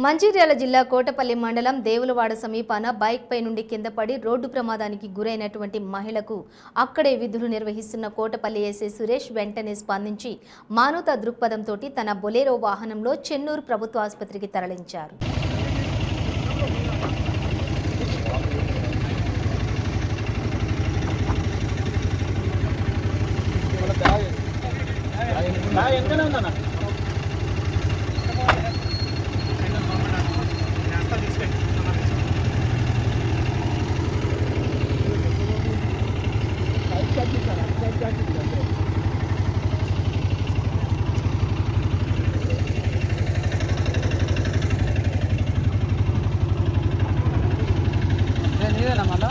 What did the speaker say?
మంచిర్యాల జిల్లా కోటపల్లి మండలం దేవులవాడ సమీపాన బైక్ పై నుండి కింద పడి రోడ్డు ప్రమాదానికి గురైనటువంటి మహిళకు అక్కడే విధులు నిర్వహిస్తున్న కోటపల్లి ఎస్ఐ సురేష్ వెంటనే స్పందించి మానవతా దృక్పథంతో తన బొలేరో వాహనంలో చెన్నూరు ప్రభుత్వ ఆసుపత్రికి తరలించారు. నీవేనా మళ్ళా